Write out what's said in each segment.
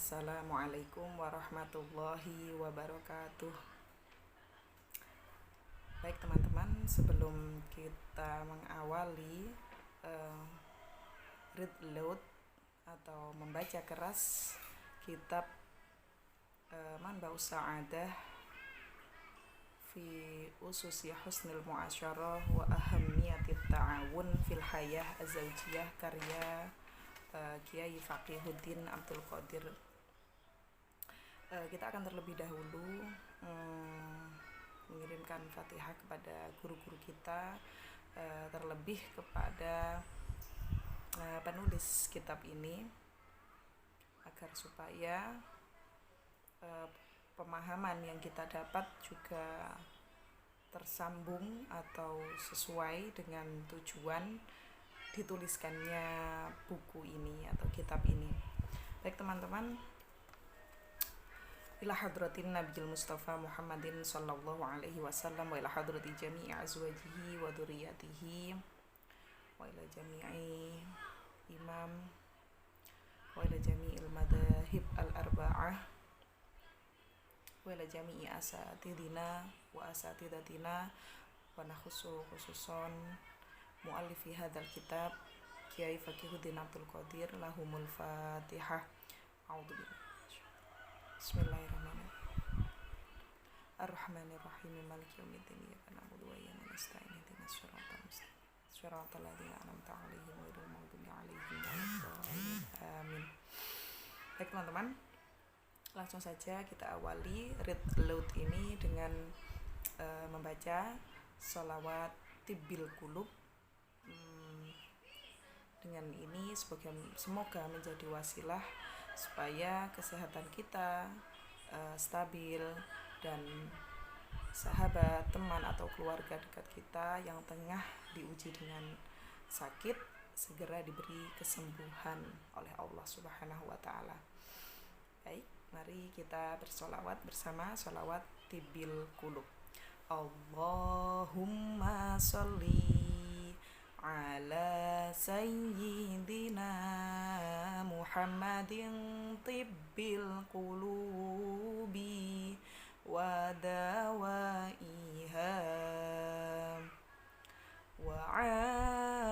Assalamualaikum warahmatullahi wabarakatuh. Baik teman-teman, sebelum kita mengawali read aloud atau membaca keras kitab Manba'us Sa'adah fi ususi husnil mu'asyarah wa ahammiyatit ta'awun fil hayah az-zawjiyah karya Kiai Faqihuddin Abdul Qadir. Kita akan terlebih dahulu mengirimkan Fatihah kepada guru-guru kita, terlebih kepada penulis kitab ini, agar supaya pemahaman yang kita dapat juga tersambung atau sesuai dengan tujuan dituliskannya buku ini atau kitab ini. Baik teman-teman, ila hadratin Nabiyil Mustafa Muhammadin sallallahu alaihi wasallam wa ila hadrati jami'i azwajihi wa dzurriyyatihi wa ila jami'i imam wa ila jami'il madahib al-arba'ah wa ila jami'i asatidina wa asatidatina wa nakhusu khususon mu'allifi hadzal kitab Kiai Faqihuddin Abdul Qadir lahumul Fatihah. A'udzubillah. Bismillahirrahmanirrahim. Ar-Rahmanirrahim. Maliki yaumiddin. Iyyaka na'budu wa iyyaka nasta'in. Ihdinas siratal mustaqim. Siratal ladzina an'amta 'alaihim ghairil maghdubi 'alaihim waladdallin. Amin. Baik teman-teman, langsung saja kita awali read aloud ini dengan membaca sholawat Tibbil Qulub. Dengan ini semoga menjadi wasilah supaya kesehatan kita stabil dan sahabat, teman atau keluarga dekat kita yang tengah diuji dengan sakit segera diberi kesembuhan oleh Allah Subhanahu wa taala. Baik, mari kita bersolawat bersama sholawat Tibbil Qulub. Allahumma sholli ala sayyidina Muhammadin tibbil qulubi wa dawaiha wa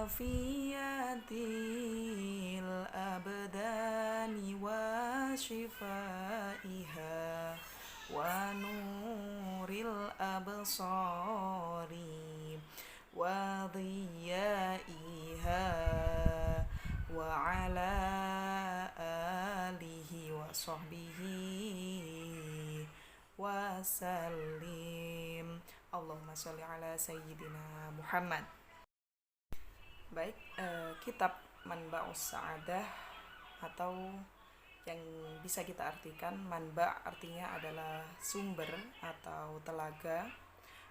afiyatil abdani wa shifaiha wa nuril absari wa dhiyaiha wa ala alihi wa sahbihi wa sallim. Allahumma sholli ala sayyidina Muhammad. Baik, kitab Manba'us Sa'adah atau yang bisa kita artikan manba artinya adalah sumber atau telaga,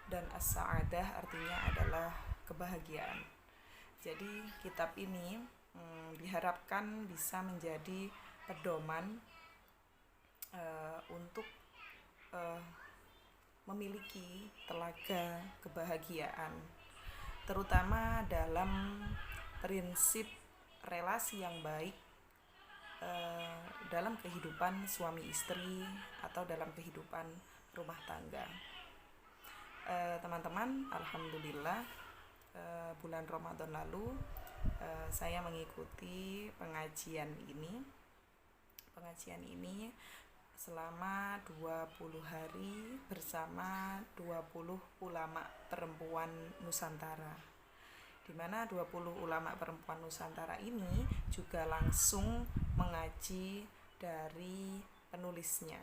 dan as-sa'adah artinya adalah kebahagiaan. Jadi kitab ini diharapkan bisa menjadi pedoman untuk memiliki telaga kebahagiaan, terutama dalam prinsip relasi yang baik dalam kehidupan suami istri atau dalam kehidupan rumah tangga. Teman-teman, alhamdulillah bulan Ramadan lalu saya mengikuti pengajian ini selama 20 hari bersama 20 ulama perempuan Nusantara, di mana 20 ulama perempuan Nusantara ini juga langsung mengaji dari penulisnya.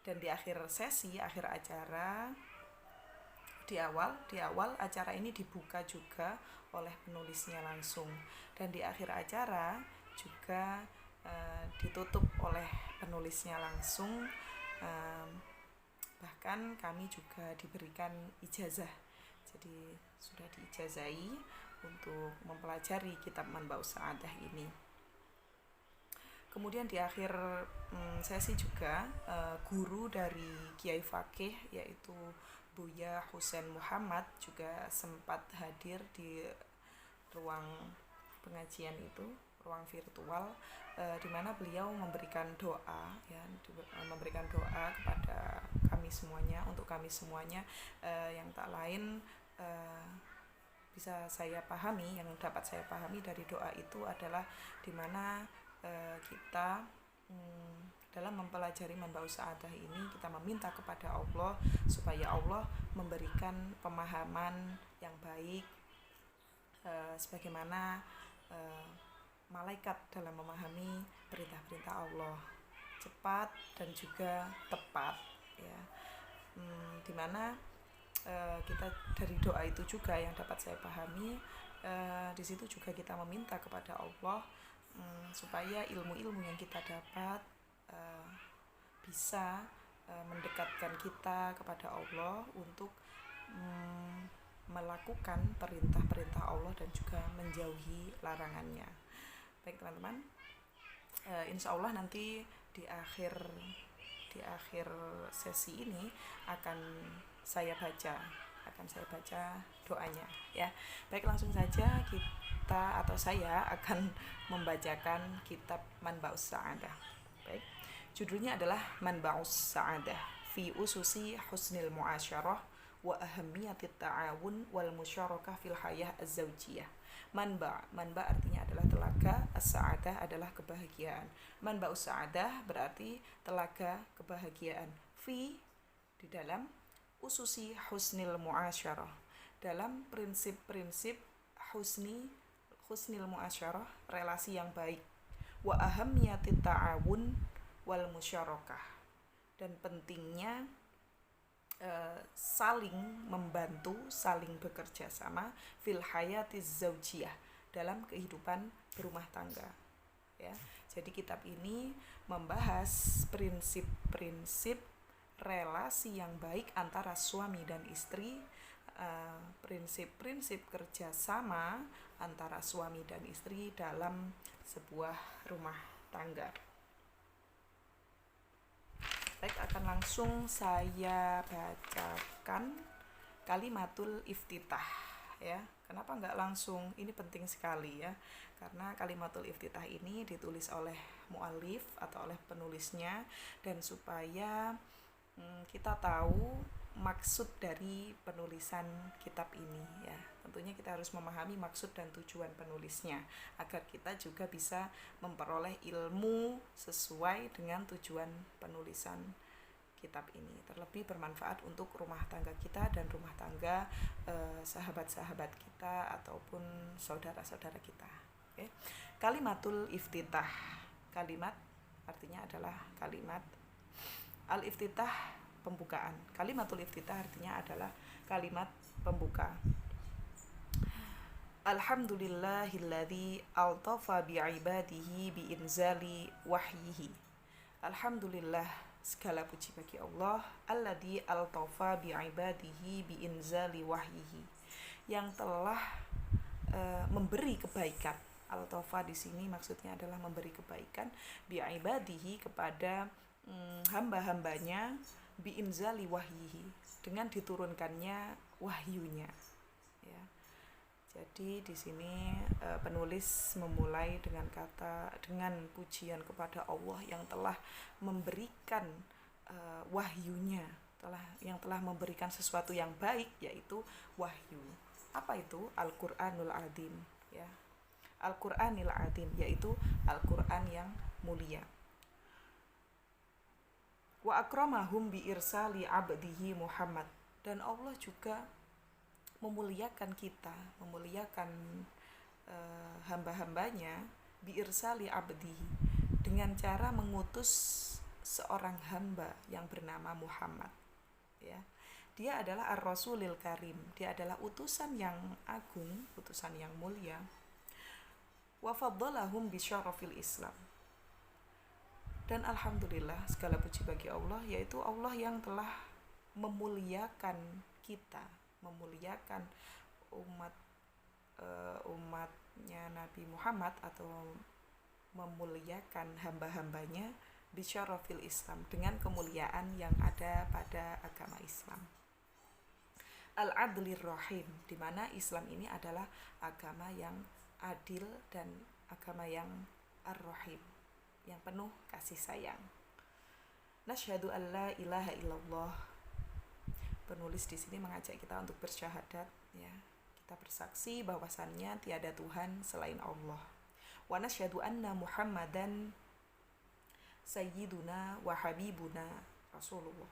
Dan di akhir acara di awal acara ini dibuka juga oleh penulisnya langsung, dan di akhir acara juga ditutup oleh penulisnya langsung. Bahkan kami juga diberikan ijazah, jadi sudah diijazahi untuk mempelajari kitab Manba'us Sa'adah ini. Kemudian di akhir sesi juga guru dari Kiai Faqih yaitu Buya Husain Muhammad juga sempat hadir di ruang pengajian itu, ruang virtual, di mana beliau memberikan doa, ya, memberikan doa kepada kami semuanya, untuk kami semuanya, yang tak lain bisa saya pahami, yang dapat saya pahami dari doa itu adalah di mana kita dalam mempelajari Manba'us Sa'adah ini, kita meminta kepada Allah supaya Allah memberikan pemahaman yang baik, sebagaimana malaikat dalam memahami perintah-perintah Allah, cepat dan juga tepat, ya. Dimana kita dari doa itu juga yang dapat saya pahami, di situ juga kita meminta kepada Allah supaya ilmu-ilmu yang kita dapat bisa mendekatkan kita kepada Allah untuk melakukan perintah-perintah Allah dan juga menjauhi larangannya. Baik teman-teman, insya Allah nanti di akhir sesi ini akan saya baca doanya, ya. Baik, langsung saja kita atau saya akan membacakan kitab Manba'us Sa'adah. Baik, judulnya adalah Manba'us Sa'adah fi ususi husnil muasyarah wa ahammiyatit ta'awun wal musyarakah fil hayah az-zawjiyah. Manba artinya adalah telaga, as-sa'adah adalah kebahagiaan. Manba'us Sa'adah berarti telaga kebahagiaan. Fi, di dalam, ususi husnil muasyarah, dalam prinsip-prinsip husnil muasyarah, relasi yang baik. Wa ahammiyatit ta'awun wal musyarakah, dan pentingnya saling membantu, saling bekerja sama fil hayatiz zaujiyah, dalam kehidupan berumah tangga, ya. Jadi kitab ini membahas prinsip-prinsip relasi yang baik antara suami dan istri, prinsip-prinsip kerjasama antara suami dan istri dalam sebuah rumah tangga. Baik, akan langsung saya bacakan kalimatul iftitah, ya. Kenapa enggak langsung? Ini penting sekali, ya, karena kalimatul iftitah ini ditulis oleh mu'allif atau oleh penulisnya, dan supaya kita tahu maksud dari penulisan kitab ini, ya. Tentunya kita harus memahami maksud dan tujuan penulisnya agar kita juga bisa memperoleh ilmu sesuai dengan tujuan penulisan kitab ini. Terlebih bermanfaat untuk rumah tangga kita dan rumah tangga sahabat-sahabat kita ataupun saudara-saudara kita. Oke. Kalimatul iftitah. Kalimat artinya adalah kalimat. Al-iftitah, pembukaan. Kalimatul iftitah artinya adalah kalimat pembuka. Alhamdulillahilladzi altafa bi'ibadihi biinzali wahyihi. Alhamdulillah, segala puji bagi Allah, alladzi altafa bi'ibadihi biinzali wahyihi, yang telah memberi kebaikan. Altafa di sini maksudnya adalah memberi kebaikan bi'ibadihi, kepada hamba-hambanya, biinzali wahyihi, dengan diturunkannya wahyunya, ya. Jadi di sini penulis memulai dengan pujian kepada Allah yang telah memberikan wahyunya, yang telah memberikan sesuatu yang baik, yaitu wahyu. Apa itu? Al-Qur'anul Azim, ya. Al-Qur'anil Azim, yaitu Al-Qur'an yang mulia. Wa akramahum bi irsali abdihi Muhammad, dan Allah juga memuliakan kita, memuliakan hamba-hambanya, bi irsali abdihi, dengan cara mengutus seorang hamba yang bernama Muhammad, ya. Dia adalah ar-rasulil karim, dia adalah utusan yang agung, utusan yang mulia. Wa faddalahum bi syarafil Islam, dan alhamdulillah, segala puji bagi Allah, yaitu Allah yang telah memuliakan kita, memuliakan umatnya Nabi Muhammad, atau memuliakan hamba-hambanya bisyarafil Islam, dengan kemuliaan yang ada pada agama Islam. Al-Adlir Rahim, di mana Islam ini adalah agama yang adil dan agama yang ar-rahim, yang penuh kasih sayang. Nasyhadu an la ilaha illallah. Penulis di sini mengajak kita untuk bersyahadat, ya. Kita bersaksi bahwasannya tiada Tuhan selain Allah. Wa nasyhadu anna Muhammadan sayyiduna wa habibuna Rasulullah.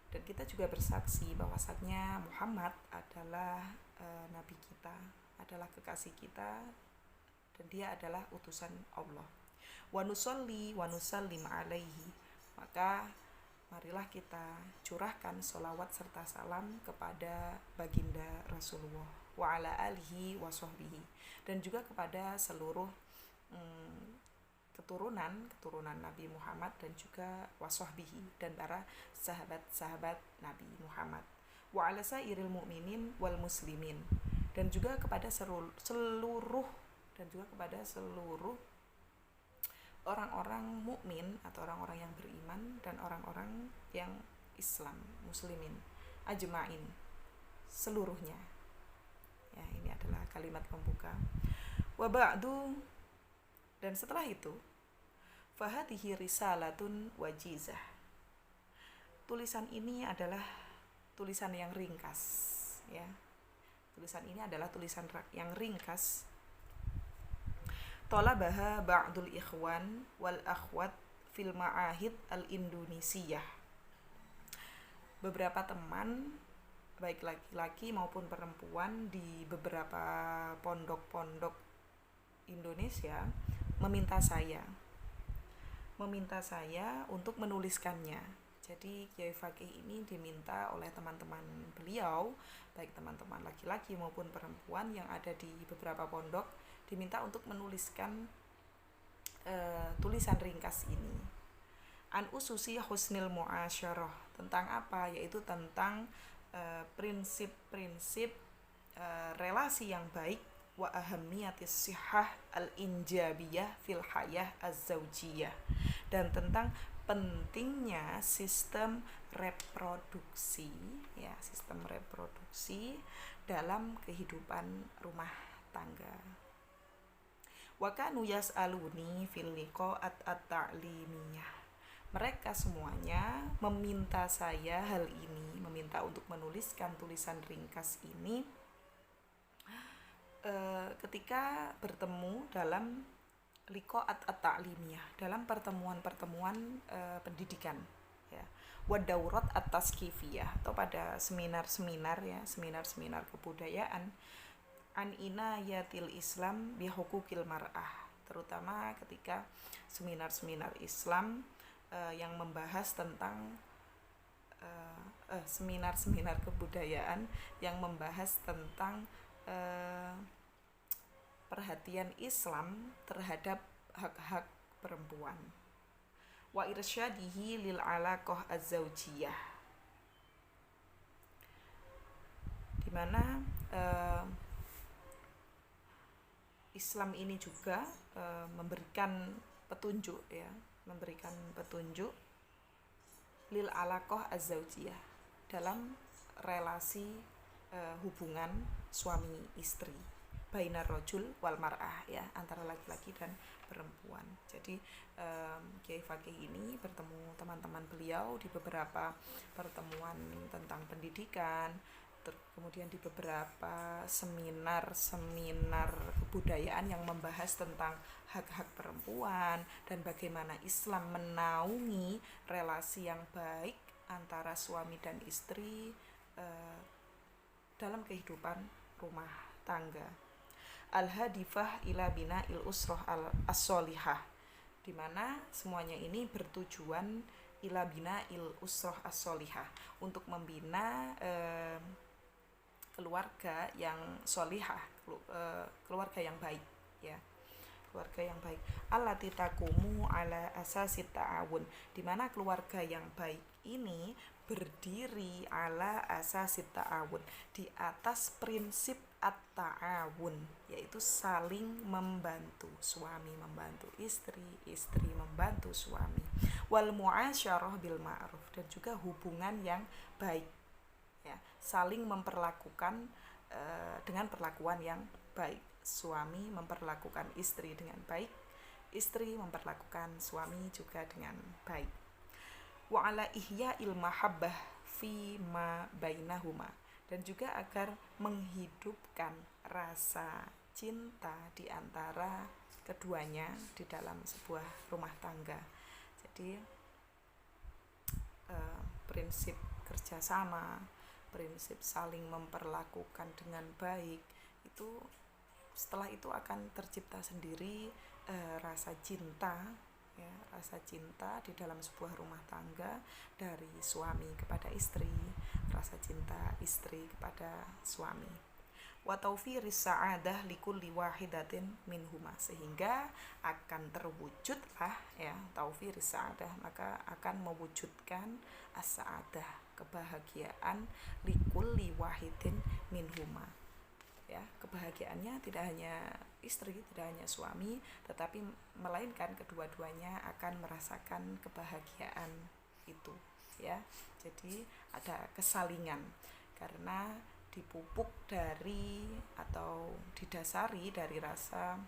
Dan kita juga bersaksi bahwasannya Muhammad adalah nabi kita, adalah kekasih kita, dan dia adalah utusan Allah. Wa nusalli wa nusallim alaihi. Maka marilah kita curahkan sholawat serta salam kepada baginda Rasulullah wa ala alihi wa sahbihi, dan juga kepada seluruh keturunan Nabi Muhammad dan juga wa sahbihi, dan para sahabat-sahabat Nabi Muhammad, wa ala sairil mu'minin wal muslimin, dan juga kepada seluruh orang-orang mukmin atau orang-orang yang beriman dan orang-orang yang Islam, muslimin, ajma'in, seluruhnya. Ya, ini adalah kalimat pembuka. Wa ba'du, dan setelah itu, fahadihi risalatun wajizah. Tulisan ini adalah tulisan yang ringkas, ya. Tulisan ini adalah tulisan yang ringkas. Talabaha ba'dul ikhwan wal akhwat fil ma'ahid al-Indonesiyah. Beberapa teman, baik laki-laki maupun perempuan, di beberapa pondok-pondok Indonesia meminta saya untuk menuliskannya. Jadi Kiai Fakih ini diminta oleh teman-teman beliau, baik teman-teman laki-laki maupun perempuan yang ada di beberapa pondok, diminta untuk menuliskan tulisan ringkas ini. An ususi husnil muasyarah. Tentang apa? Yaitu tentang prinsip-prinsip relasi yang baik, wa ahammiyatis sihah al-injabiyah fil hayah az-zawjiyah, dan tentang pentingnya sistem reproduksi, ya, sistem reproduksi dalam kehidupan rumah tangga. Wa kanu yas'aluni fil liqa'at at-ta'limiyah. Mereka semuanya meminta saya hal ini, meminta untuk menuliskan tulisan ringkas ini ketika bertemu dalam liqa'at at-ta'limiyah, dalam pertemuan-pertemuan pendidikan, ya. Wa daurat at-taskifiyah, atau pada seminar-seminar, ya, seminar-seminar kebudayaan, an inayatil Islam bi hukukil mar'ah, terutama ketika seminar-seminar Islam yang membahas tentang seminar-seminar kebudayaan yang membahas tentang perhatian Islam terhadap hak-hak perempuan. Wa irsyadihi lil alaqah az-zawjiyah, di mana Islam ini juga memberikan petunjuk, ya, memberikan petunjuk lil alaqah az-zawjiyah, dalam relasi hubungan suami istri, bainar rajul wal mar'ah, ya, antara laki-laki dan perempuan. Jadi Kiai Fakih ini bertemu teman-teman beliau di beberapa pertemuan tentang pendidikan, kemudian di beberapa seminar kebudayaan yang membahas tentang hak-hak perempuan dan bagaimana Islam menaungi relasi yang baik antara suami dan istri dalam kehidupan rumah tangga. Al-hadifah ila bina'il usrah as-solihah, di mana semuanya ini bertujuan ila bina'il usrah as-solihah, untuk membina keluarga yang solihah, keluarga yang baik, ya, keluarga yang baik. Allati taqumu ala asasi ta'awun, di mana keluarga yang baik ini berdiri ala asasi ta'awun, di atas prinsip at-ta'awun, yaitu saling membantu, suami membantu istri, istri membantu suami. Wal muasyarah bil ma'ruf, dan juga hubungan yang baik, ya, saling memperlakukan dengan perlakuan yang baik, suami memperlakukan istri dengan baik, istri memperlakukan suami juga dengan baik. Wa ala ihya'il mahabbah fi ma bainahuma, dan juga agar menghidupkan rasa cinta di antara keduanya di dalam sebuah rumah tangga. Jadi prinsip kerjasama, prinsip saling memperlakukan dengan baik, itu setelah itu akan tercipta sendiri rasa cinta, ya, rasa cinta di dalam sebuah rumah tangga dari suami kepada istri, rasa cinta istri kepada suami. Wa taufiris sa'adah likulli wahidatin minhuma, sehingga akan terwujudlah ya taufiris sa'adah, maka akan mewujudkan as-sa'adah, kebahagiaan likulli wahidin minhuma. Ya, kebahagiaannya tidak hanya istri, tidak hanya suami, tetapi melainkan kedua-duanya akan merasakan kebahagiaan itu, ya. Jadi ada kesalingan karena dipupuk dari atau didasari dari rasa,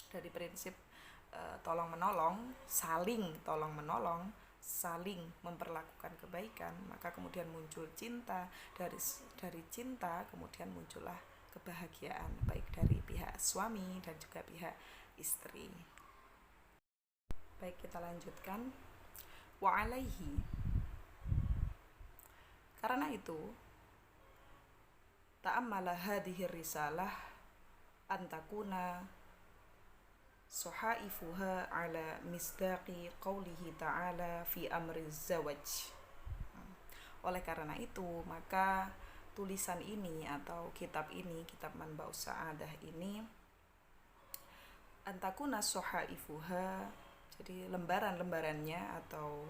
dari prinsip tolong menolong, saling tolong menolong, saling memperlakukan kebaikan, maka kemudian muncul cinta, dari cinta kemudian muncullah kebahagiaan baik dari pihak suami dan juga pihak istri. Baik, kita lanjutkan. Wa alaihi, karena itu ta'ammala hadhihi risalah antakuna suhaifuha ala misdaqi qawlihi ta'ala fi amri zawaj. Oleh karena itu, maka tulisan ini atau kitab ini, kitab Manba'us Sa'adah ini, antakuna suhaifuha, jadi lembaran-lembarannya atau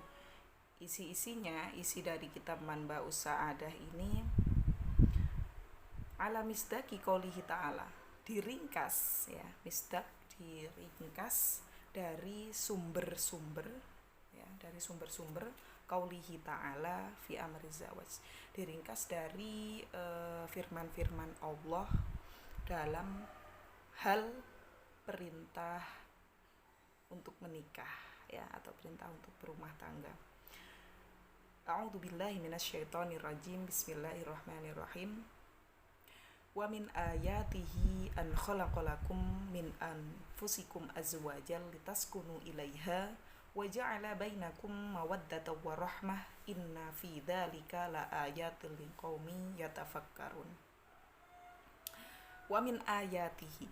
isi-isinya, isi dari kitab Manba'us Sa'adah ini ala misdaqi qoulihi ta'ala, diringkas ya, misdaq diringkas dari sumber-sumber ya, dari sumber-sumber qoulihi ta'ala fi amri zawaj, diringkas dari firman-firman Allah dalam hal perintah untuk menikah ya, atau perintah untuk berumah tangga. A'udzubillahi minasyaitonirrajim. Bismillahirrahmanirrahim. Wa min ayatihi an khalaqalakum min anfusikum azwajan litaskunu ilaiha wa ja'ala bainakum mawaddatan wa rahmah inna fi dzalika laayatil liqaumin yatafakkarun. Wa min ayatihi,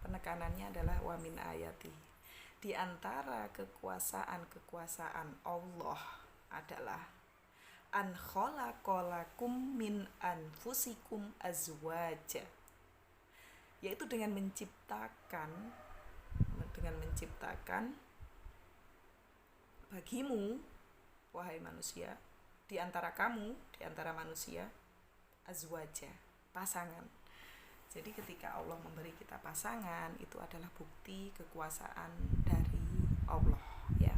penekanannya adalah wa min ayatihi, di antara kekuasaan Allah adalah an khalaqalakum min anfusikum azwaja, yaitu dengan menciptakan bagimu wahai manusia, di antara kamu, di antara manusia, azwaja, pasangan. Jadi ketika Allah memberi kita pasangan, itu adalah bukti kekuasaan dari Allah ya.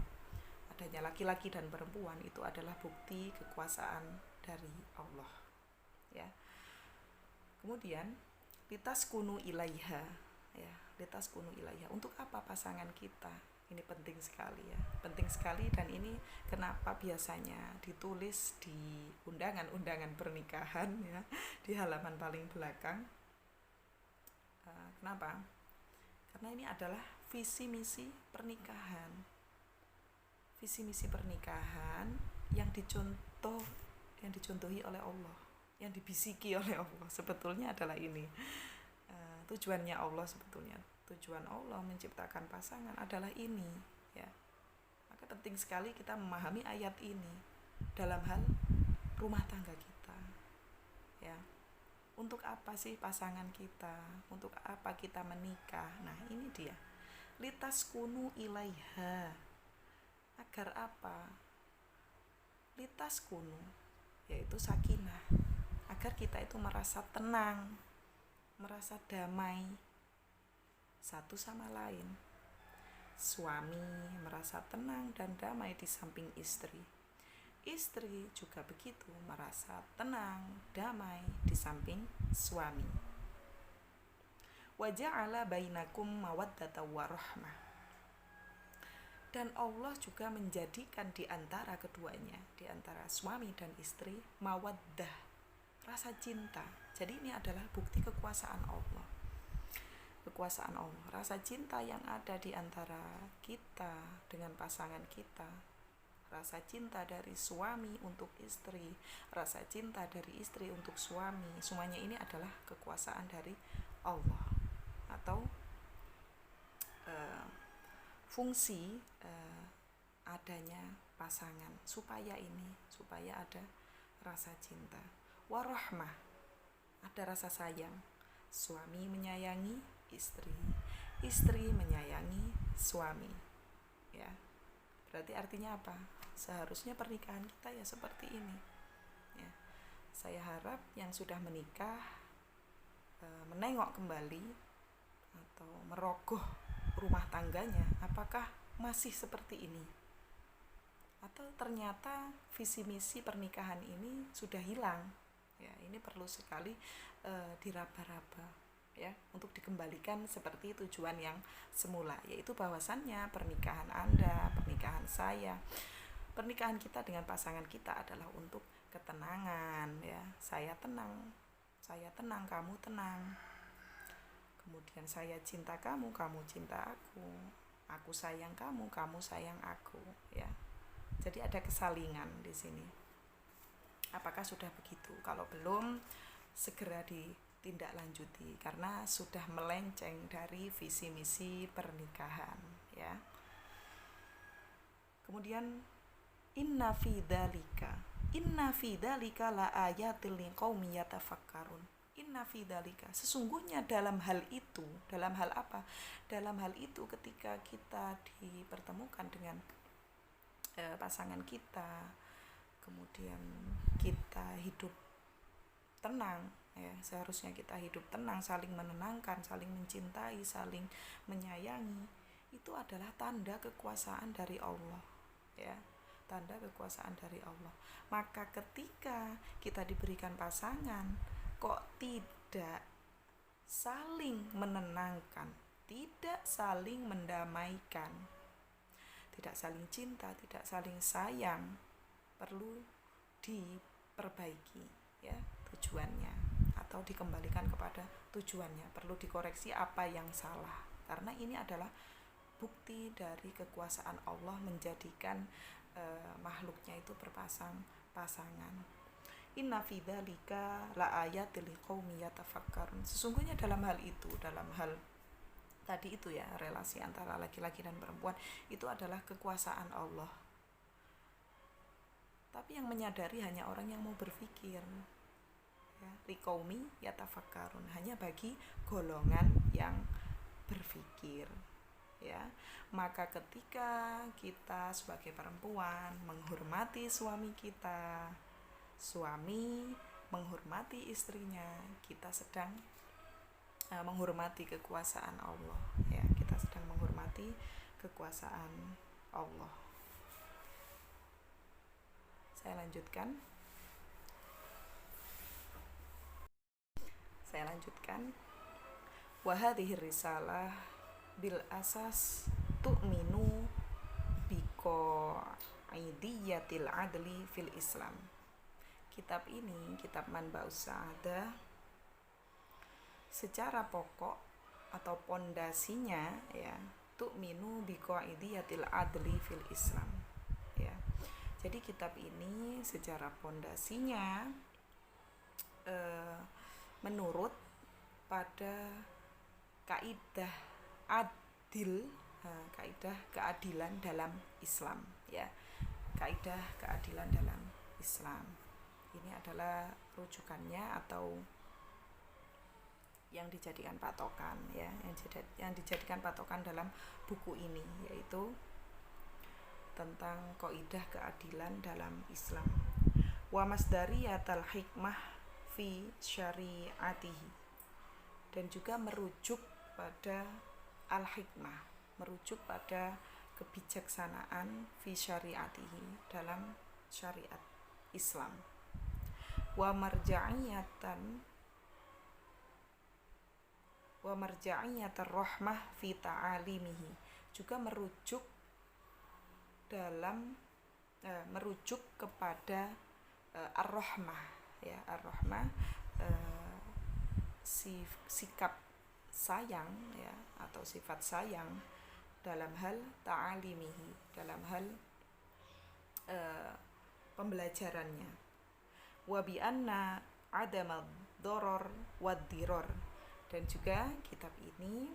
Adanya laki-laki dan perempuan itu adalah bukti kekuasaan dari Allah ya. Kemudian litaskunu ilaiha ya, litaskunu ilaiha, untuk apa pasangan kita? Ini penting sekali ya, penting sekali, dan ini kenapa biasanya ditulis di undangan-undangan pernikahan ya, di halaman paling belakang. Kenapa? Karena ini adalah visi misi pernikahan. Visi misi pernikahan yang dicontohi oleh Allah, yang dibisiki oleh Allah, sebetulnya adalah ini. Tujuannya Allah, sebetulnya tujuan Allah menciptakan pasangan adalah ini ya. Maka penting sekali kita memahami ayat ini dalam hal rumah tangga kita ya. Untuk apa sih pasangan kita? Untuk apa kita menikah? Nah, ini dia. Litaskunu ilaiha. Agar apa? Litaskunu, yaitu sakinah. Agar kita itu merasa tenang, merasa damai satu sama lain. Suami merasa tenang dan damai di samping istri. Istri juga begitu, merasa tenang, damai di samping suami. wa ja'ala bainakum mawaddatan wa rahmah. Dan Allah juga menjadikan di antara keduanya, di antara suami dan istri, mawaddah, rasa cinta. Jadi ini adalah bukti kekuasaan Allah. Kekuasaan Allah, rasa cinta yang ada di antara kita dengan pasangan kita, rasa cinta dari suami untuk istri, rasa cinta dari istri untuk suami, semuanya ini adalah kekuasaan dari Allah atau fungsi adanya pasangan supaya ada rasa cinta. Warahmah, ada rasa sayang. Suami menyayangi istri, istri menyayangi suami. Ya, berarti artinya apa? Seharusnya pernikahan kita ya seperti ini. Ya, saya harap yang sudah menikah menengok kembali atau merogoh rumah tangganya, apakah masih seperti ini? Atau ternyata visi misi pernikahan ini sudah hilang? Ya, ini perlu sekali diraba-raba ya untuk dikembalikan seperti tujuan yang semula, yaitu bahwasannya pernikahan Anda, pernikahan saya, pernikahan kita dengan pasangan kita adalah untuk ketenangan ya. Saya tenang, kamu tenang. Kemudian saya cinta kamu, kamu cinta aku sayang kamu, kamu sayang aku, ya. Jadi ada kesalingan di sini. Apakah sudah begitu? Kalau belum, segera ditindaklanjuti karena sudah melenceng dari visi misi pernikahan, ya. Kemudian inna fi dzalika la ayatil liqaumin yatafakkarun. Inna fi dzalika, sesungguhnya dalam hal itu, dalam hal apa? Dalam hal itu ketika kita dipertemukan dengan pasangan kita, kemudian kita hidup tenang, ya, seharusnya kita hidup tenang, saling menenangkan, saling mencintai, saling menyayangi. Itu adalah tanda kekuasaan dari Allah, ya. Tanda kekuasaan dari Allah. Maka ketika kita diberikan pasangan kok tidak saling menenangkan, tidak saling mendamaikan, tidak saling cinta, tidak saling sayang, perlu diperbaiki ya tujuannya, atau dikembalikan kepada tujuannya, perlu dikoreksi apa yang salah, karena ini adalah bukti dari kekuasaan Allah menjadikan makhluknya itu berpasang-pasangan. Inna fi dzalika la ayatil liqaumin yatafakkarun. Sesungguhnya dalam hal itu, dalam hal tadi itu ya, relasi antara laki-laki dan perempuan, itu adalah kekuasaan Allah. Tapi yang menyadari hanya orang yang mau berpikir. Ya, liqaumi yatafakkarun, hanya bagi golongan yang berpikir. Ya, maka ketika kita sebagai perempuan menghormati suami kita, suami menghormati istrinya, kita sedang menghormati kekuasaan Allah, ya, kita sedang menghormati kekuasaan Allah. Saya lanjutkan. Wa hadhihi risalah bil asas tu'minu biqaidiyatil adli fil Islam. Kitab ini, kitab Manba'us Sa'adah, secara pokok atau pondasinya ya, tu'minu biqaidiyatil adli fil Islam. Ya. Jadi kitab ini secara pondasinya menurut pada kaidah adil, kaidah keadilan dalam Islam, ya, kaidah keadilan dalam Islam. Ini adalah rujukannya atau yang dijadikan patokan, ya, yang dijadikan patokan dalam buku ini, yaitu tentang kaidah keadilan dalam Islam. Wa masdariyatul hikmah fi syariatihi, dan juga merujuk pada al-hikmah, merujuk pada kebijaksanaan fi syariatihi, dalam syariat Islam. Wa marja'iyatan wa marja'iyatar rahmah fi ta'alimihi, juga merujuk kepada ar-rahmah, ya, ar-rahmah, sikap sayang, ya, atau sifat sayang dalam hal ta'alimihi, dalam hal pembelajarannya. Wa bi anna adama doror wad diror, dan juga kitab ini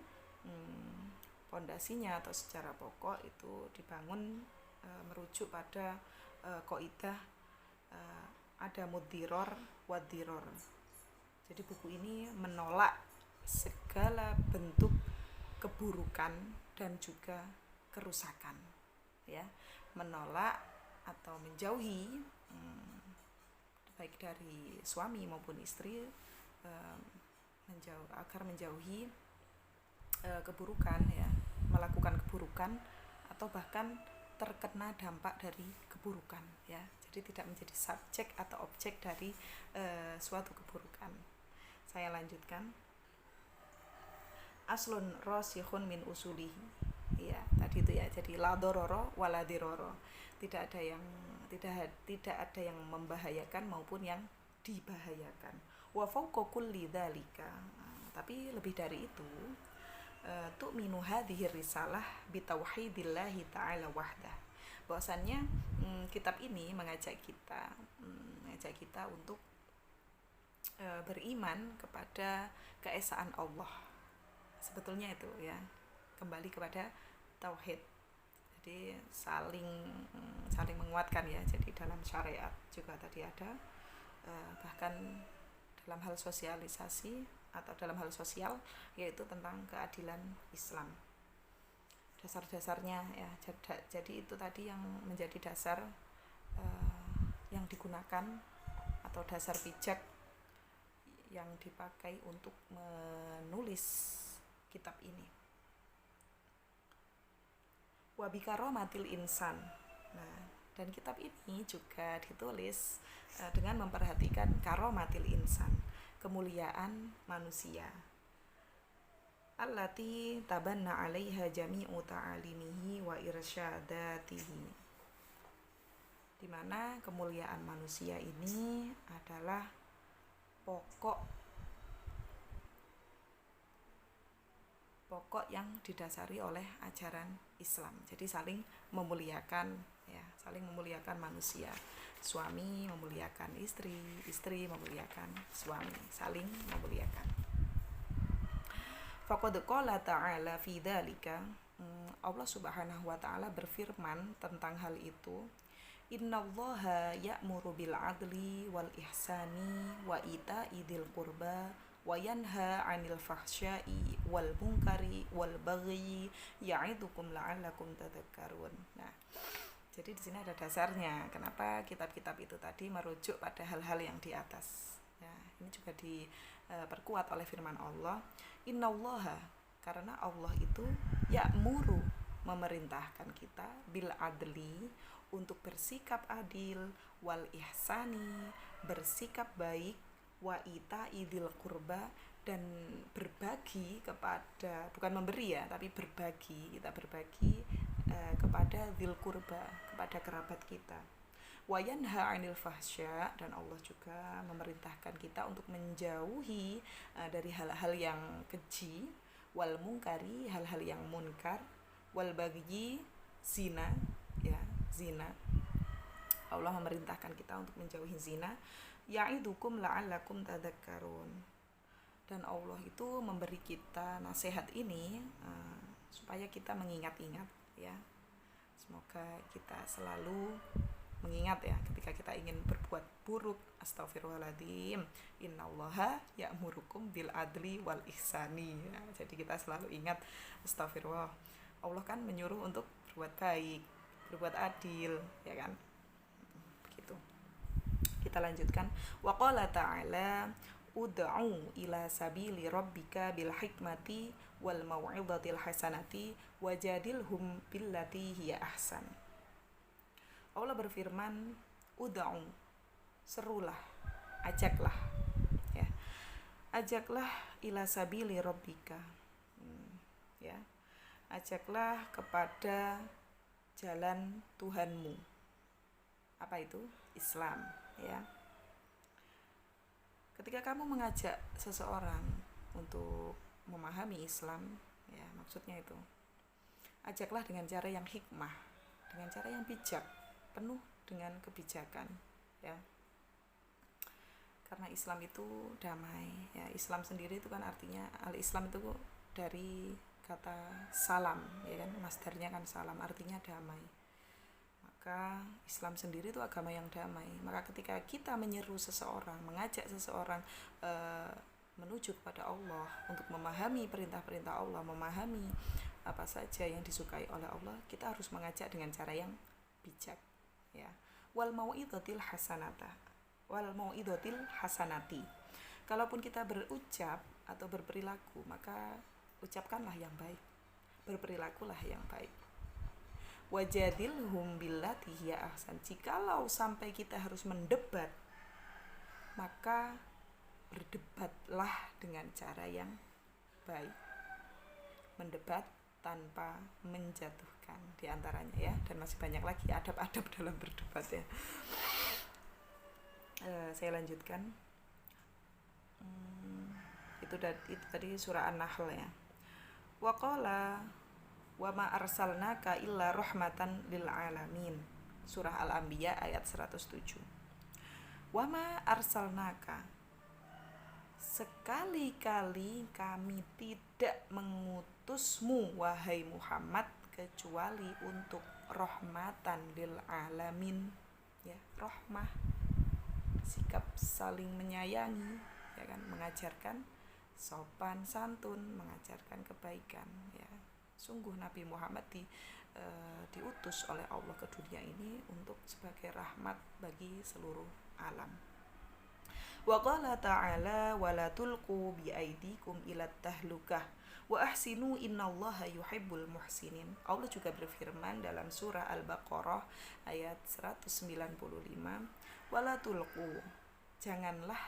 pondasinya atau secara pokok itu dibangun merujuk pada kaidah ada mudiror wadiror. Jadi buku ini menolak segala bentuk keburukan dan juga kerusakan, ya, menolak atau menjauhi baik dari suami maupun istri agar menjauhi keburukan, ya, melakukan keburukan atau bahkan terkena dampak dari keburukan, ya. Jadi tidak menjadi subjek atau objek dari suatu keburukan. Saya lanjutkan. Aslun rasikhun min usulihi. Ya, tadi itu, ya. Jadi la dororo wala diroro. Tidak ada yang membahayakan maupun yang dibahayakan. Wa fawqa kulli dzalika. Tapi lebih dari itu, tu'minu hadhihi risalah bi tauhidillahi ta'ala wahdah. Bahwasannya kitab ini mengajak kita untuk beriman kepada keesaan Allah. Sebetulnya itu, ya, kembali kepada tauhid. Jadi saling menguatkan, ya. Jadi dalam syariat juga tadi ada, bahkan dalam hal sosialisasi atau dalam hal sosial, yaitu tentang keadilan Islam. Dasar-dasarnya, ya. Jadi itu tadi yang menjadi dasar yang digunakan atau dasar pijak yang dipakai untuk menulis kitab ini. Wa bi karomatil insan. Nah, dan kitab ini juga ditulis dengan memperhatikan karomatil insan, kemuliaan manusia. Allati tabanna 'alaiha jami'u ta'alimihi wa irsyadatihi. Di mana kemuliaan manusia ini adalah pokok yang didasari oleh ajaran Islam. Jadi saling memuliakan, ya, saling memuliakan manusia. Suami memuliakan istri, istri memuliakan suami, saling memuliakan. Faqad qala ta'ala fi dzalika, Allah Subhanahu wa taala berfirman tentang hal itu, innallaha ya'muru bil 'adli wal ihsani wa ita'i dzil qurba wa yanha 'anil fahsya'i wal munkari wal baghi ya'idukum la'allakum tadhakkarun. Nah, jadi di sini ada dasarnya kenapa kitab-kitab itu tadi merujuk pada hal-hal yang di atas. Ya, ini juga diperkuat oleh firman Allah, innallaha, karena Allah itu ya'muru, memerintahkan kita, bil adli, untuk bersikap adil, wal ihsani, bersikap baik, wa ita'i dzil qurba, dan berbagi kepada, bukan memberi, ya, tapi berbagi, kita berbagi kepada dzil qurba, kepada kerabat kita. Wa yanha 'anil fahsya, dan Allah juga memerintahkan kita untuk menjauhi dari hal-hal yang keji, wal munkari, hal-hal yang munkar, wal bagyi, zina, ya, zina. Allah memerintahkan kita untuk menjauhi zina. Ya'idukum la'allakum tadhakkarun. Dan Allah itu memberi kita nasihat ini supaya kita mengingat-ingat, ya. Semoga kita selalu mengingat, ya, ketika kita ingin berbuat buruk. Astaghfirullahaladzim, innallaha ya'murukum bil adli wal ihsani, ya. Jadi kita selalu ingat, astagfirullah, Allah kan menyuruh untuk berbuat baik, berbuat adil, ya kan, begitu. Kita lanjutkan. Wa qala ta'ala ud'u ila sabili rabbika bil hikmati wal mau'izatil hasanati wajadilhum billati hiya ahsan. Allah berfirman, ud'u, serulah, ajaklah, ya, Ajaklah ila sabili rabbika. Ya. Ajaklah kepada jalan Tuhanmu. Apa itu? Islam, ya. Ketika kamu mengajak seseorang untuk memahami Islam, ya, maksudnya itu. Ajaklah dengan cara yang hikmah, dengan cara yang bijak, penuh dengan kebijakan, ya. Karena Islam itu damai, ya. Islam sendiri itu kan artinya, al-Islam itu dari kata salam, ya kan, masdarnya kan salam, artinya damai. Maka Islam sendiri itu agama yang damai. Maka ketika kita menyeru seseorang, mengajak seseorang menuju kepada Allah, untuk memahami perintah-perintah Allah, memahami apa saja yang disukai oleh Allah, kita harus mengajak dengan cara yang bijak, ya. Wal mau'izatil hasanati. Kalaupun kita berucap atau berperilaku, maka ucapkanlah yang baik, berperilakulah yang baik. Wajadilhum billati hiya ahsan. Jikalau sampai kita harus mendebat, maka berdebatlah dengan cara yang baik. Mendebat tanpa menjatuhkan, diantaranya, ya. Dan masih banyak lagi adab-adab dalam berdebat, ya. Saya lanjutkan. Itu tadi surah An-Nahl, ya. Wa qala wa ma arsalnaka illa rahmatan lil alamin. Surah Al-Anbiya ayat 107. Wa ma arsalnaka, sekali-kali kami tidak mengutusmu wahai Muhammad kecuali untuk rahmatan lil alamin, ya. Rahmah, sikap saling menyayangi, ya kan, mengajarkan sopan santun, mengajarkan kebaikan, ya. Sungguh Nabi Muhammad diutus oleh Allah ke dunia ini untuk sebagai rahmat bagi seluruh alam. Wa qala ta'ala wa la tulqu bi aydikum ila tahlukah wa ahsinu innallaha yuhibbul muhsinin. Allah juga berfirman dalam surah Al-Baqarah ayat 195, wa la tulqu, janganlah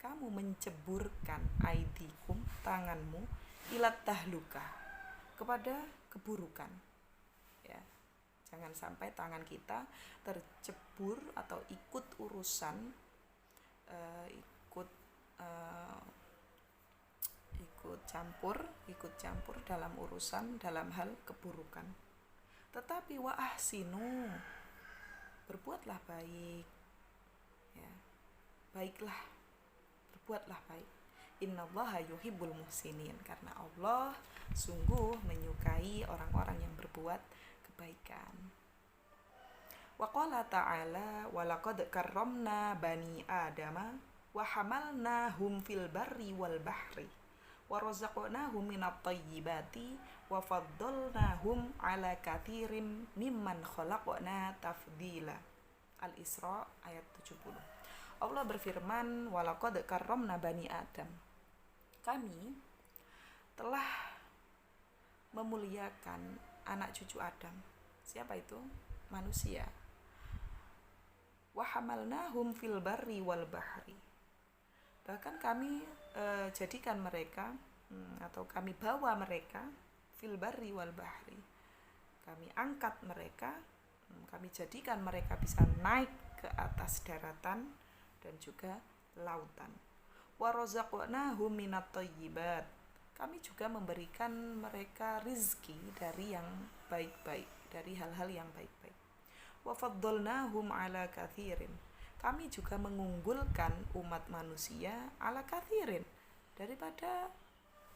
kamu menceburkan aidikum, tanganmu, ila tahlukah, kepada keburukan, ya. Jangan sampai tangan kita tercebur atau ikut urusan, ikut campur dalam urusan, dalam hal keburukan. Tetapi wa ahsinu, berbuatlah baik, ya. Baiklah, berbuatlah baik. Innallaha yuhibbul muhsinin, karena Allah sungguh menyukai orang-orang yang berbuat kebaikan. Wa qala ta'ala wa laqad karramna bani adama wa hamalnahum fil barri wal bahri wa razaqnahum minat thayyibati wa faddalnahum ala katsirin mimman khalaqna tafdila. Al-Isra ayat 70. Allah berfirman, wa laqad karramna bani Adam, kami telah memuliakan anak cucu Adam. Siapa itu? Manusia. Wa hamalnahum fil barri wal bahri, bahkan kami jadikan mereka, atau kami bawa mereka, fil barri wal bahri, kami angkat mereka, kami jadikan mereka bisa naik ke atas daratan dan juga lautan. Wa razaqnahum minat thayyibat, kami juga memberikan mereka rizki dari yang baik-baik, dari hal-hal yang baik-baik. Wa faddalnahum ala katsirin, kami juga mengunggulkan umat manusia ala katsirin, daripada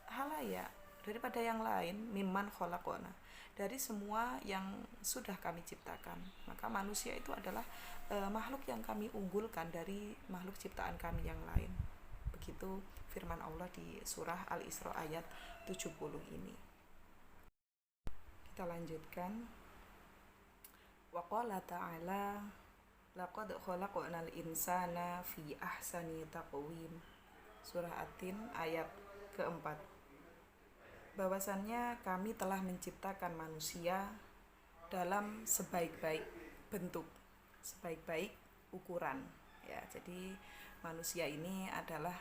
halayak, daripada yang lain, mimman khalaqna, dari semua yang sudah kami ciptakan. Maka manusia itu adalah makhluk yang kami unggulkan dari makhluk ciptaan kami yang lain. Begitu firman Allah di surah Al-Isra ayat 70 ini. Kita lanjutkan. Wa qala ta'ala laqad khalaqnal insana fi ahsani taqwim. Surah At-Tin ayat keempat. Bahwasannya kami telah menciptakan manusia dalam sebaik-baik bentuk, sebaik-baik ukuran, ya. Jadi manusia ini adalah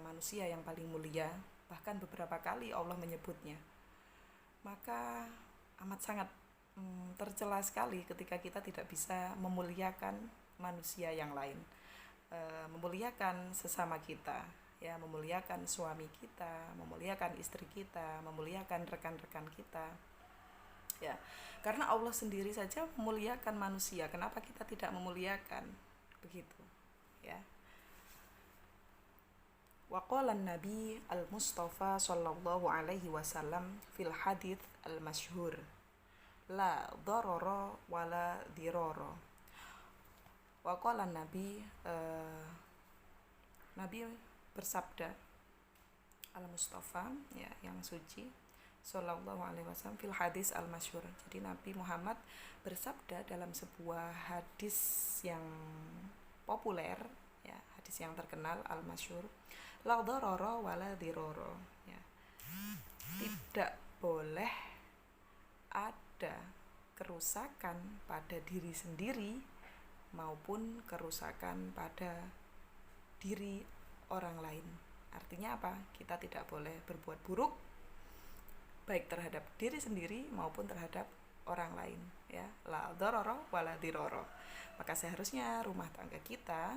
manusia yang paling mulia, bahkan beberapa kali Allah menyebutnya. Maka amat sangat tercela sekali ketika kita tidak bisa memuliakan manusia yang lain, memuliakan sesama kita, ya, memuliakan suami kita, memuliakan istri kita, memuliakan rekan-rekan kita, ya, karena Allah sendiri saja memuliakan manusia, kenapa kita tidak memuliakan, begitu, ya. Waqala Nabi al-Mustafa sallallahu alaihi wasallam fil hadits al-masyhur, la darara wala dirara. Waqala Nabi, Nabi bersabda, al-Mustafa, ya, yang suci, sallallahu alaihi wasallam, fil hadis al-masyhur. Jadi Nabi Muhammad bersabda dalam sebuah hadis yang populer, ya, hadis yang terkenal al-masyhur, la darara wala dirara, ya. Tidak boleh ada kerusakan pada diri sendiri maupun kerusakan pada diri orang lain. Artinya apa? Kita tidak boleh berbuat buruk baik terhadap diri sendiri maupun terhadap orang lain, ya. La darara wala dirara. Maka seharusnya rumah tangga kita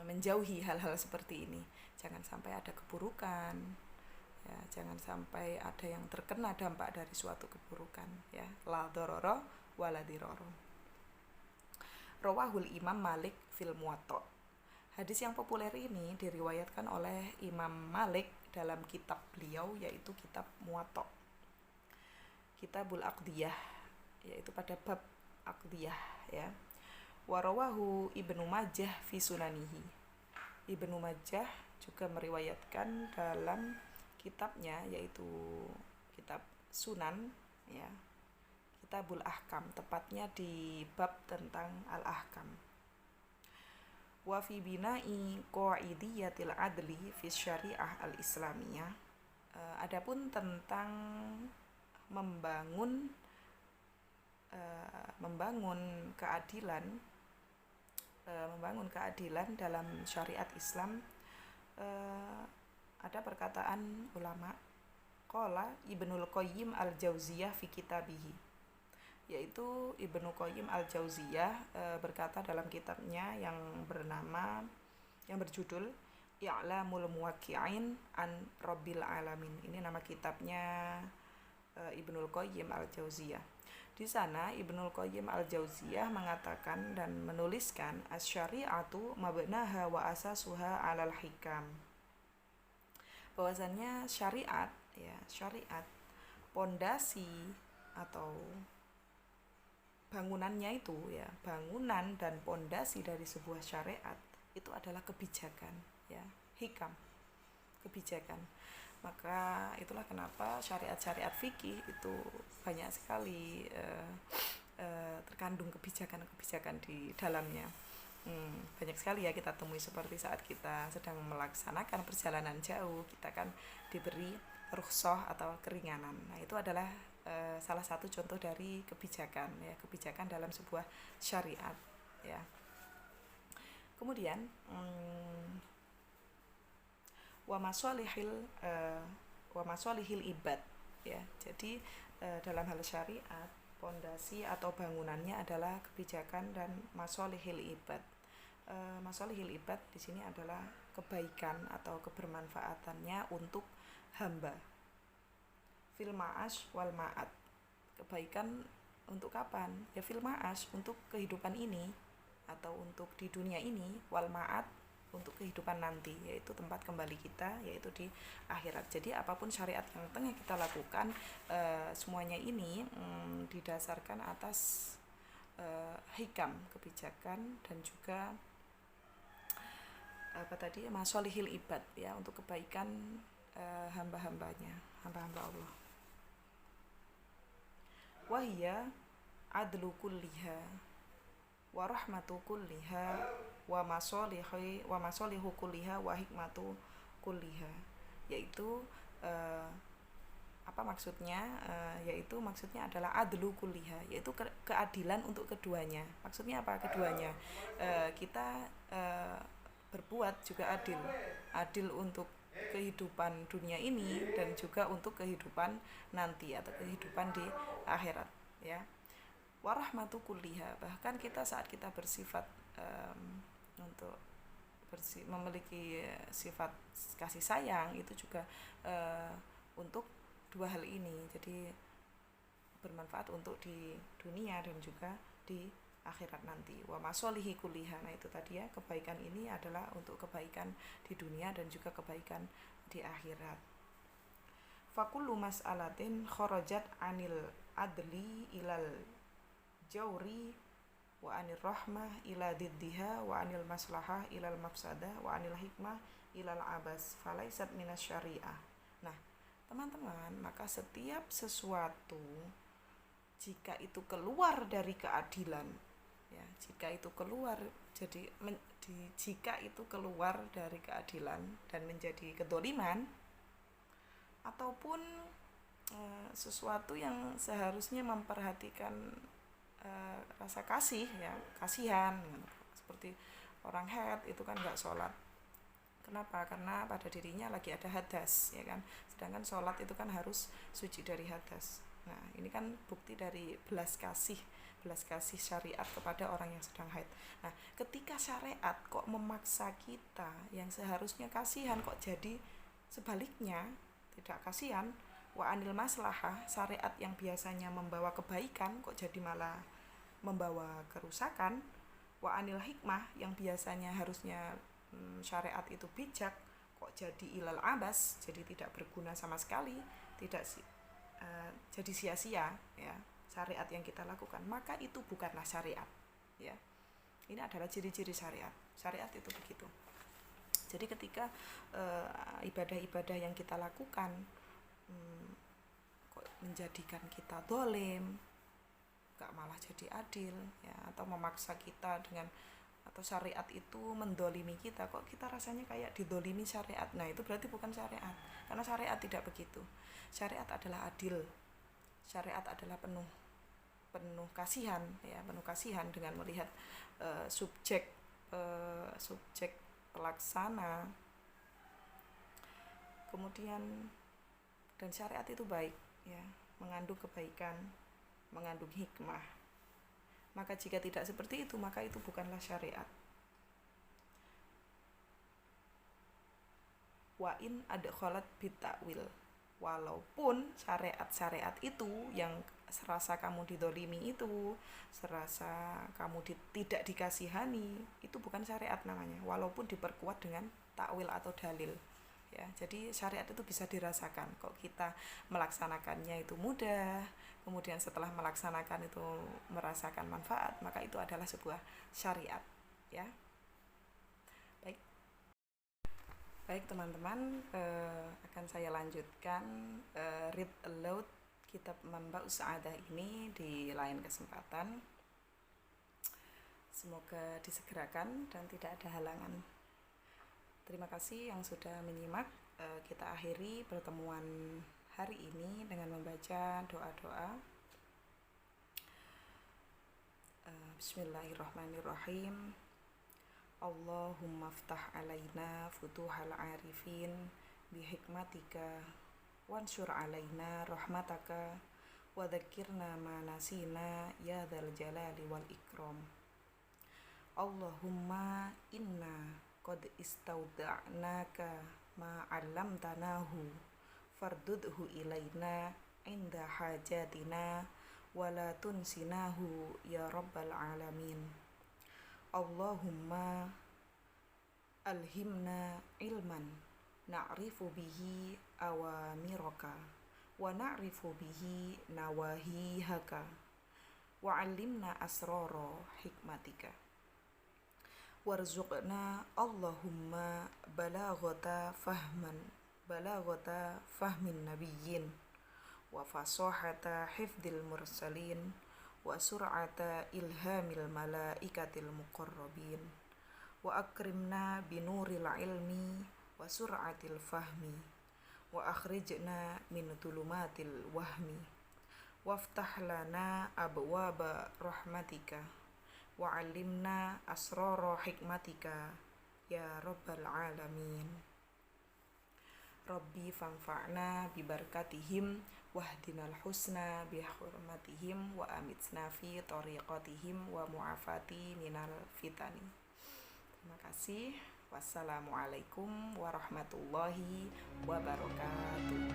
menjauhi hal-hal seperti ini. Jangan sampai ada keburukan, ya, jangan sampai ada yang terkena dampak dari suatu keburukan, ya. La darara wala dirara. Rawahul Imam Malik fil Muwatta. Hadis yang populer ini diriwayatkan oleh Imam Malik dalam kitab beliau, yaitu kitab Muwatta, Kitabul Aqdiyah, yaitu pada bab Aqdiyah, ya. Warawahu Ibnu Majah fi Sunanihi. Ibnu Majah juga meriwayatkan dalam kitabnya, yaitu kitab Sunan, ya, Kitabul Ahkam, tepatnya di bab tentang al-ahkam. Wa fi bina'i qaidiyatil adli fi syariah al-islamiyah. Adapun tentang membangun keadilan dalam syariat Islam, ada perkataan ulama, qala Ibnul Qayyim al-Jauziyah fi kitabihi, yaitu Ibnu Qayyim al-Jauziyah berkata dalam kitabnya yang berjudul I'lamul Muwaqqi'in an Rabbil Alamin. Ini nama kitabnya Ibnul Qayyim al-Jauziyah. Di sana Ibnul Qayyim al-Jauziyah mengatakan dan menuliskan asy-syari'atu mabnaha wa asasuha 'alal hikam. Bahwasannya syariat, ya, syariat, pondasi atau bangunannya itu, ya, bangunan dan pondasi dari sebuah syariat itu adalah kebijakan, ya, hikam, kebijakan. Maka itulah kenapa syariat-syariat fikih itu banyak sekali terkandung kebijakan-kebijakan di dalamnya. Banyak sekali, ya, kita temui seperti saat kita sedang melaksanakan perjalanan jauh, kita kan diberi rukhsah atau keringanan. Nah, itu adalah salah satu contoh dari kebijakan, ya, kebijakan dalam sebuah syariat, ya. Kemudian wa masolihil ibad, ya. Jadi dalam hal syariat, pondasi atau bangunannya adalah kebijakan dan masolihil ibad. Masolihil ibad di sini adalah kebaikan atau kebermanfaatannya untuk hamba. Fil ma'ash wal ma'ad. Kebaikan untuk kapan? Ya, fil ma'ash, untuk kehidupan ini atau untuk di dunia ini, wal ma'ad, untuk kehidupan nanti, yaitu tempat kembali kita, yaitu di akhirat. Jadi apapun syariat yang tengah kita lakukan, semuanya ini didasarkan atas hikam, kebijakan, dan juga masolihil ibad, ya, untuk kebaikan hamba-hambanya, hamba-hamba Allah. Wahia adlu kulliha wa rahmatu kulliha wa masolihu kulliha wa hikmatu kulliha, yaitu apa maksudnya? Yaitu maksudnya adalah adlu kulliha, yaitu keadilan untuk keduanya. Maksudnya apa keduanya? Kita berbuat juga adil untuk kehidupan dunia ini dan juga untuk kehidupan nanti atau kehidupan di akhirat, ya. Warahmatu kulliha, bahkan kita saat kita bersifat untuk memiliki sifat kasih sayang itu juga untuk dua hal ini, jadi bermanfaat untuk di dunia dan juga di akhirat nanti. Wa masolihi kulliha, nah itu tadi ya, kebaikan ini adalah untuk kebaikan di dunia dan juga kebaikan di akhirat. Fakullu mas'alatin kharajat anil adli ilal jauri wa anil rahmah ila diddiha wa anil maslahah ilal mafsadah wa anil hikmah ilal abas falaisat minas syariah. Nah, teman-teman, maka setiap sesuatu jika itu keluar dari keadilan, ya, jika itu keluar dari keadilan dan menjadi kedoliman, ataupun sesuatu yang seharusnya memperhatikan rasa kasih, ya, kasihan, seperti orang haid itu kan nggak sholat. Kenapa? Karena pada dirinya lagi ada hadas, ya kan. Sedangkan sholat itu kan harus suci dari hadas. Nah, ini kan bukti dari belas kasih syariat kepada orang yang sedang haid. Nah, ketika syariat kok memaksa kita yang seharusnya kasihan kok jadi sebaliknya tidak kasihan, wa anil maslahah, syariat yang biasanya membawa kebaikan kok jadi malah membawa kerusakan, wa anil hikmah, yang biasanya harusnya syariat itu bijak kok jadi ilal abas, jadi tidak berguna sama sekali, tidak jadi sia-sia, ya, syariat yang kita lakukan, maka itu bukanlah syariat, ya. Ini adalah ciri-ciri syariat itu begitu. Jadi ketika ibadah-ibadah yang kita lakukan kok menjadikan kita dolim, gak malah jadi adil, ya, atau memaksa kita dengan, atau syariat itu mendolimi kita, kok kita rasanya kayak didolimi syariat. Nah, itu berarti bukan syariat, karena syariat tidak begitu. Syariat adalah adil, syariat adalah penuh kasihan, ya, penuh kasihan dengan melihat subjek pelaksana, kemudian, dan syariat itu baik, ya, mengandung kebaikan, mengandung hikmah. Maka jika tidak seperti itu, maka itu bukanlah syariat. Wa in adkhalat bitakwil, walaupun syariat itu yang serasa kamu didolimi itu, serasa kamu tidak dikasihani, itu bukan syariat namanya, walaupun diperkuat dengan takwil atau dalil, ya. Jadi syariat itu bisa dirasakan, kok kita melaksanakannya itu mudah, kemudian setelah melaksanakan itu merasakan manfaat, maka itu adalah sebuah syariat, ya. Baik teman-teman, akan saya lanjutkan read aloud kitab Manba'us Sa'adah ini di lain kesempatan. Semoga disegerakan dan tidak ada halangan. Terima kasih yang sudah menyimak. Kita akhiri pertemuan hari ini dengan membaca doa-doa. Bismillahirrahmanirrahim. Allahumma ftah alaina futuhal arifin bihikmatika wansur alaina rahmataka wa dzakirna ma nasina ya dzal jalali wal ikram. Allahumma inna qad istauda'naka ma 'allamtanahu fardudhu ilaina inda hajatina wa la tunsinahu ya rabbal alamin. Allahumma alhimna ilman na'rifu bihi awamiraka wa na'rifu bihi nawahihaka wa 'allimna asrara hikmatika warzuqna Allahumma balaghata fahmin nabiyyin wa fasahata hifdil mursalin wa sur'ata ilhamil malaikatil muqarrabin wa akrimna binuril ilmi wa sur'atil fahmi wa akhrijna min tulumatil wahmi waftah lana abwaba rahmatika wa 'allimna asrara hikmatika ya rabbal alamin. Rabbi fanfa'na bibarakatihim wahdinal husna bihurmatihim wa amitna fi tariqatihim wa mu'afati minal fitani. Terima kasih. Wassalamualaikum warahmatullahi wabarakatuh.